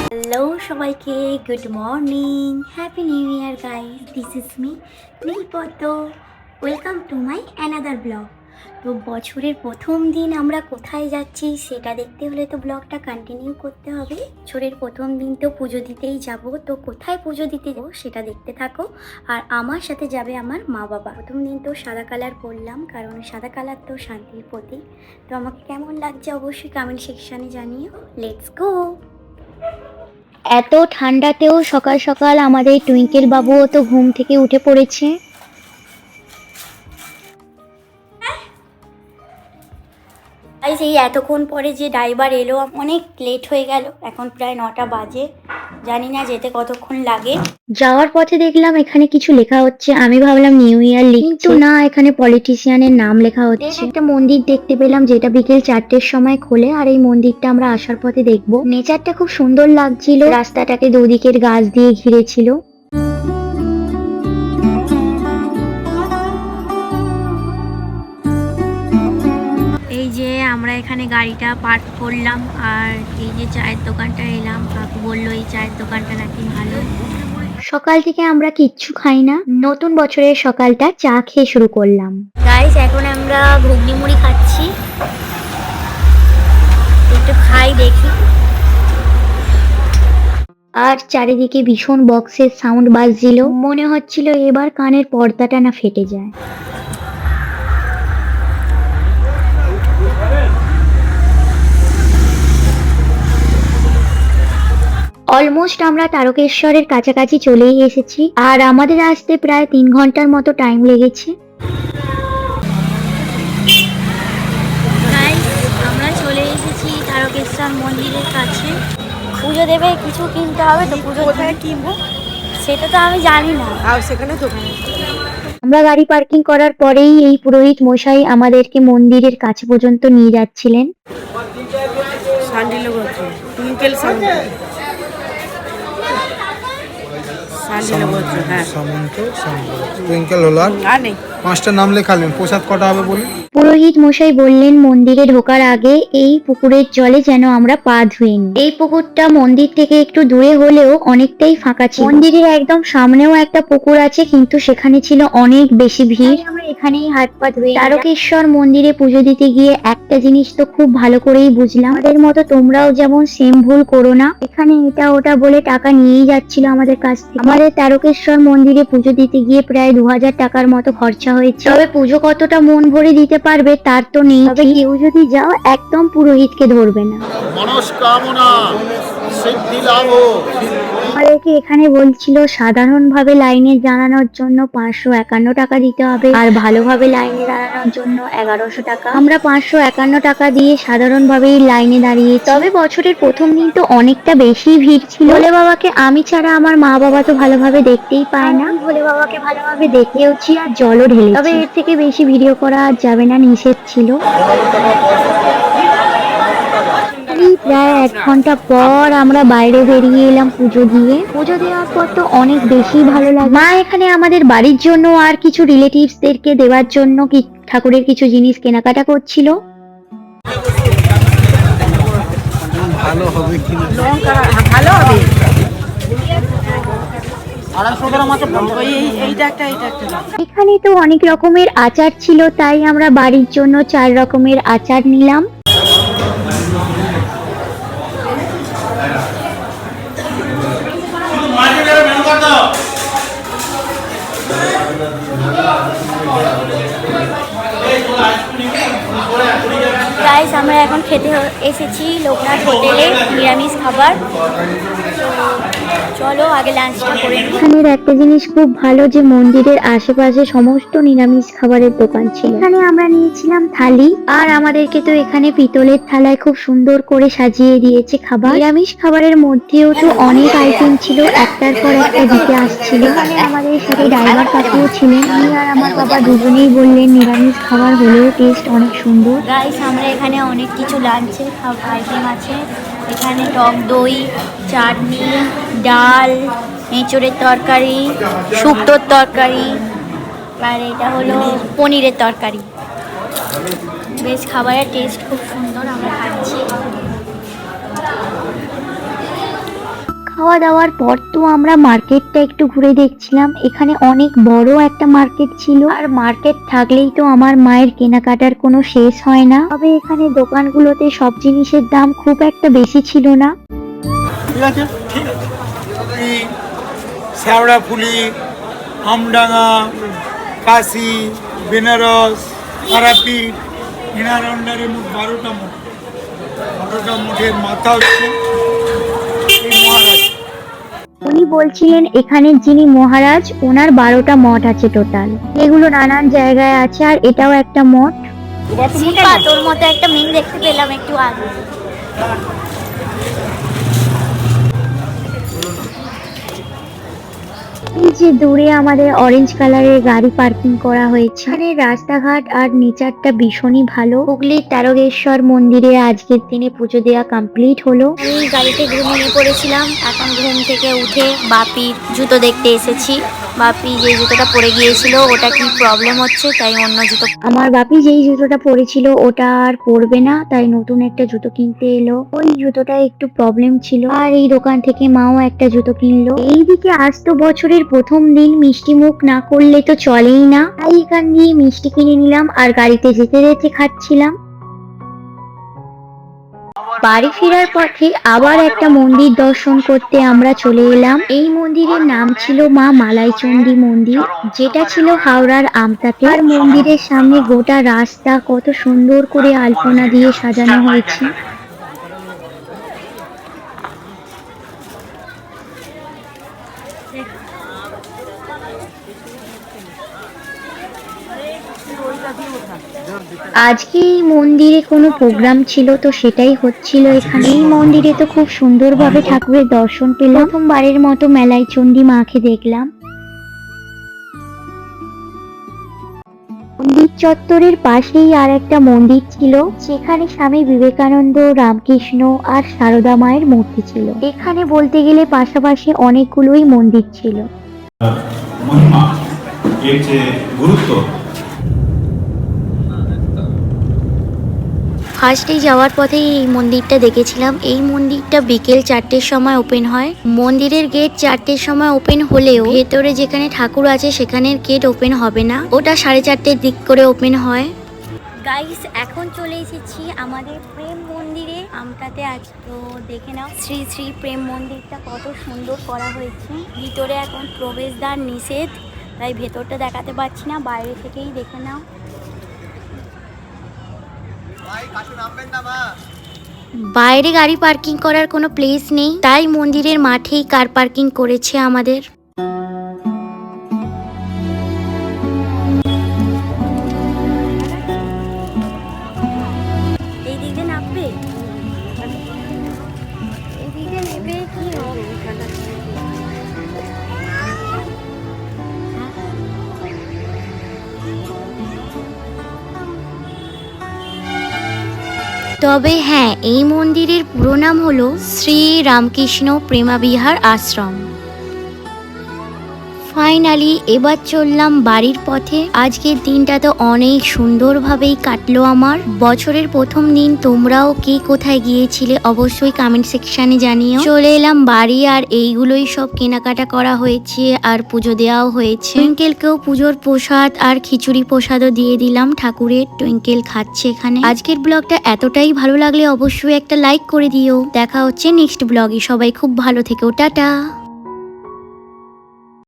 Hello সবাইকে, good morning, happy new year guys. This is me নীলপদ্ম। Welcome to my another blog. তো বছরের প্রথম দিন আমরা কোথায় যাচ্ছি সেটা দেখতে হলে তো ব্লগটা কন্টিনিউ করতে হবে। বছরের প্রথম দিন তো পুজো দিতেই যাব, তো কোথায় পুজো দিতে যাবো সেটা দেখতে থাকো। আর আমার সাথে যাবে আমার মা বাবা। প্রথম দিন তো সাদা কালার করলাম, কারণ সাদা কালার তো শান্তির প্রতীক। তো আমাকে কেমন লাগছে অবশ্যই কমেন্ট সেকশানে জানিও। Let's go. এত ঠান্ডাতেও সকাল সকাল আমাদের টুইঙ্কেল বাবুও তো ঘুম থেকে উঠে পড়েছে। এই এতক্ষণ পরে যে ড্রাইভার এলো, অনেক লেট হয়ে গেল, এখন প্রায় 9টা বাজে। জানি না যেতে কতক্ষণ লাগে। যাওয়ার পথে দেখলাম এখানে কিছু লেখা হচ্ছে, আমি ভাবলাম নিউ ইয়ার লিখছে, কিন্তু না, এখানে পলিটিশিয়ানের নাম লেখা হচ্ছে। একটা মন্দির দেখতে পেলাম যেটা বিকেল 4টের সময় খোলে, আর এই মন্দিরটা আমরা আসার পথে দেখবো। নেচারটা খুব সুন্দর লাগছিল, রাস্তাটাকে দুদিকের গাছ দিয়ে ঘিরে ছিল। এই যে আমরা এখানে গাড়িটা পার্ক করলাম, আর এই যে চায়ের দোকানটা এলাম। কাকু বললো এই চায়ের দোকানটা নাকি ভালো। সকাল থেকে আমরা কিচ্ছু খাই না, নতুন বছরের সকালটা চা খেয়ে শুরু করলাম। গাইস, এখন আমরা ঘুগনি মুড়ি খাচ্ছি, একটু খাই দেখি। আর চারিদিকে ভীষণ বক্সের সাউন্ড বাজছিল, মনে হচ্ছিল এবার কানের পর্দাটা না ফেটে যায়। অলমোস্ট আমরা তারকেশ্বরের কাছাকাছি চলেই এসেছি, আর আমাদের আসতে প্রায় 3 ঘন্টার মতো টাইম লেগেছে। আমরা চলে এসেছি তারকেশ্বর মন্দিরের কাছে। পুজো দেবে, কিছু কিনতে হবে, তো পুজো কোথায় কিনবো সেটা তো আমি জানি না। সেখানে দোকানে আমরা গাড়ি পার্কিং করার পরেই এই পুরোহিত মশাই আমাদেরকে মন্দিরের কাছে পর্যন্ত নিয়ে যাচ্ছিলেন। পাঁচটা নাম লেখালেন, প্রসাদ কটা হবে বলুন? পুরোহিত মশাই বললেন মন্দিরে ঢোকার আগে এই পুকুরের জলে যেন আমরা পা ধুয়ে নিই। এই পুকুরটা মন্দির থেকে একটু দূরে হলেও অনেকটাই ফাঁকা ছিল। মন্দিরের একদম সামনেও একটা পুকুর আছে, কিন্তু সেখানে ছিল অনেক বেশি ভিড়। আমরা এখানেই হাত পা ধুয়ে। তারকেশ্বর মন্দিরে পুজো দিতে গিয়ে একটা জিনিস তো খুব ভালো করেই বুঝলাম, আমাদের মতো তোমরাও যেমন সেম ভুল করো না। এখানে এটা ওটা বলে টাকা নিয়েই যাচ্ছিল আমাদের কাছ থেকে। আমাদের তারকেশ্বর মন্দিরে পুজো দিতে গিয়ে প্রায় 2000 টাকার মতো খরচা হয়েছে। তবে পুজো কতটা মন ভরে দিতে পারবে তার তো নেই। তবে কেউ যদি যাও একদম পুরোহিতকে ধরবে না। মনস্কামনা সিদ্ধি লাভ। আমাদেরকে এখানে বলছিল সাধারণভাবে লাইনে দাঁড়ানোর জন্য 551 টাকা দিতে হবে, আর ভালোভাবে লাইনে দাঁড়ানোর জন্য 1100 টাকা। আমরা 551 টাকা দিয়ে সাধারণভাবেই লাইনে দাঁড়িয়েছি। তবে বছরের প্রথম দিন তো অনেকটা বেশি ভিড় ছিল। ভোলে বাবাকে আমি ছাড়া আমার মা বাবা তো ভালোভাবে দেখতেই পায় না। ভোলে বাবাকে ভালোভাবে দেখেওছি আর জলও ঢেলেছি। তবে এর থেকে বেশি ভিডিও করা যাবে না, নিষেধ ছিল। প্রায় 1 ঘন্টা পর আমরা বাইরে বেরিয়ে এলাম পুজো দিয়ে। পুজো দেওয়ার পর তো অনেক বেশি ভালো লাগে। মা এখানে আমাদের বাড়ির জন্য আর কিছু রিলেটিভসদেরকে দেওয়ার জন্য কি ঠাকুরের কিছু জিনিস কেনাকাটা করছিল। ভালো হবে কিনা, ভালো হবে। এখানে তো অনেক রকমের আচার ছিল, তাই আমরা বাড়ির জন্য 4 রকমের আচার নিলাম। গাইস, আমরা এখন খেতে এসেছি লোকনাথ হোটেলে নিরামিষ খাবার। চলো আগে লাঞ্চটা করে নিই। এখানের একটা জিনিস খুব ভালো যে মন্দিরের আশেপাশে সমস্ত নিরামিষ খাবারের দোকান ছিল। এখানে আমরা নিয়েছিলাম থালি, আর আমাদেরকে তো এখানে পিতলের থালায় খুব সুন্দর করে সাজিয়ে দিয়েছে খাবার। নিরামিষ খাবারের মধ্যেও তো অনেক আইটেম ছিল, একটার পর একটা দিতে আসছিল। এখানে আমাদের সাথে ড্রাইভার কাকুও ছিলেন, আমি আর আমার বাবা দুজনেই বললেন নিরামিষ খাবার হলেও টেস্ট অনেক সুন্দর। গাইস, আমরা এখানে অনেক কিছু লাঞ্চের আইটেম আছে, এখানে টক দই, চাটনি, ডাল, এঁচোড়ের তরকারি, শুক্তোর তরকারি, আর এটা হলো পনিরের তরকারি। বেশ খাবারের টেস্ট খুব সুন্দর, আমরা খাচ্ছি। খাওয়া দাওয়ার পর তো আমরা মার্কেটটা একটু ঘুরে দেখছিলাম। এখানে অনেক বড় একটা মার্কেট ছিল, আর মার্কেট থাকলেই তো আমার মায়ের কেনাকাটার কোনো শেষ হয় না। তবে এখানে দোকানগুলোতে সব জিনিসের দাম খুব একটা বেশি ছিল না। ঠিক আছে, শ্যাওড়াফুলি, আমডাঙ্গা, কাশি, বেনারস, তারাপীঠ, এনার আন্ডারে মোট 12টা মঠ। 12টা মঠের মাথা হচ্ছে এই মহারাজ। উনি বলছিলেন এখানে যিনি মহারাজ, ওনার 12টা মঠ আছে টোটাল। এগুলো নানান জায়গায় আছে, আর এটাও একটা মঠ। তোর মতো একটা মিল দেখতে পেলাম একটু আগে। এই যে দূরে আমাদের অরেঞ্জ কালারের গাড়ি পার্কিং করা হয়েছে। এখানে রাস্তাঘাট আর নেচারটা ভীষণই ভালো। হুগলির তারকেশ্বর মন্দিরে আজকের দিনে পুজো দেওয়া কমপ্লিট হলো। আমি গাড়িতে ঘুমিয়ে পড়েছিলাম, এখন ঘুম থেকে উঠে বাপির জুতো দেখতে এসেছি। বাপি যে জুতোটা পরে গিয়েছিল ওটা কি প্রবলেম হচ্ছে, তাই অন্য জুতো। আমার বাপি যেই জুতোটা পরেছিল ওটা আর পরবে না, তাই নতুন একটা জুতো কিনতে এলো। ওই জুতোটা একটু প্রবলেম ছিল, আর এই দোকান থেকে মাও একটা জুতো কিনলো। এইদিকে আজ তো বছরের প্রথম দিন, মিষ্টি মুখ না করলে তো চলেই না, তাই এখান দিয়ে মিষ্টি কিনে নিলাম আর গাড়িতে যেতে যেতে খাচ্ছিলাম। বাড়ি ফেরার পথে আবার একটা মন্দির দর্শন করতে আমরা চলে এলাম। এই মন্দিরের নাম ছিল মা মালাইচন্ডী মন্দির, যেটা ছিল হাওড়ার আমতাতে। আর মন্দিরের সামনে গোটা রাস্তা কত সুন্দর করে আলপনা দিয়ে সাজানো হয়েছে। আজকে এই মন্দিরে কোনো প্রোগ্রাম ছিল, তো সেটাই হচ্ছিল এখানে। এই মন্দিরে তো খুব সুন্দরভাবে ঠাকুরের দর্শন পেলাম। প্রথমবারের মতো মালাইচন্ডী মাকে দেখলাম। মন্দির চত্বরের পাশেই আর একটা মন্দির ছিল, সেখানে স্বামী বিবেকানন্দ, রামকৃষ্ণ আর সারদা মায়ের মূর্তি ছিল। এখানে বলতে গেলে পাশাপাশি অনেকগুলোই মন্দির ছিল। মহিমা, এর যে গুরুত্ব, ফার্স্টেই যাওয়ার পথেই এই মন্দিরটা দেখেছিলাম। এই মন্দিরটা বিকেল 4টের সময় ওপেন হয়। মন্দিরের গেট 4টের সময় ওপেন হলেও ভেতরে যেখানে ঠাকুর আছে সেখানের গেট ওপেন হবে না, ওটা 4:30 দিক করে ওপেন হয়। গাইস, এখন চলে এসেছি আমাদের প্রেম মন্দিরে, আমটাতে আজ তো দেখে নাও শ্রী শ্রী প্রেম মন্দিরটা কত সুন্দর করা হয়েছে। ভিতরে এখন প্রবেশদ্বার নিষেধ, তাই ভেতরটা দেখাতে পারছি না, বাইরে থেকেই দেখে নাও। বাইরে গাড়ি পার্কিং করার কোনো প্লেস নেই, তাই মন্দিরের মাঠেই কার পার্কিং করেছে আমাদের। এই দিকে নামবে, এই দিকে নেবে কি হবে? তবে হ্যাঁ, এই মন্দিরের পুরো নাম হলো শ্রী রামকৃষ্ণ প্রেমাবিহার আশ্রম। ফাইনালি এবার চললাম বাড়ির পথে। আজকের দিনটা তো অনেক সুন্দরভাবেই কাটলো আমার। বছরের প্রথম দিন, তোমরাও কে কোথায় গিয়েছিলে অবশ্যই কমেন্ট সেকশনে জানিও। চলে এলাম বাড়ি, আর এইগুলোই সব কেনাকাটা করা হয়েছে, আর পুজো দেওয়াও হয়েছে। টুইঙ্কেলকেও পুজোর প্রসাদ আর খিচুড়ি প্রসাদও দিয়ে দিলাম ঠাকুরের। টুইঙ্কেল খাচ্ছে এখানে। আজকের ব্লগটা এতটাই ভালো লাগলে অবশ্যই একটা লাইক করে দিও। দেখা হচ্ছে নেক্সট ব্লগে। সবাই খুব ভালো থেকো, টাটা।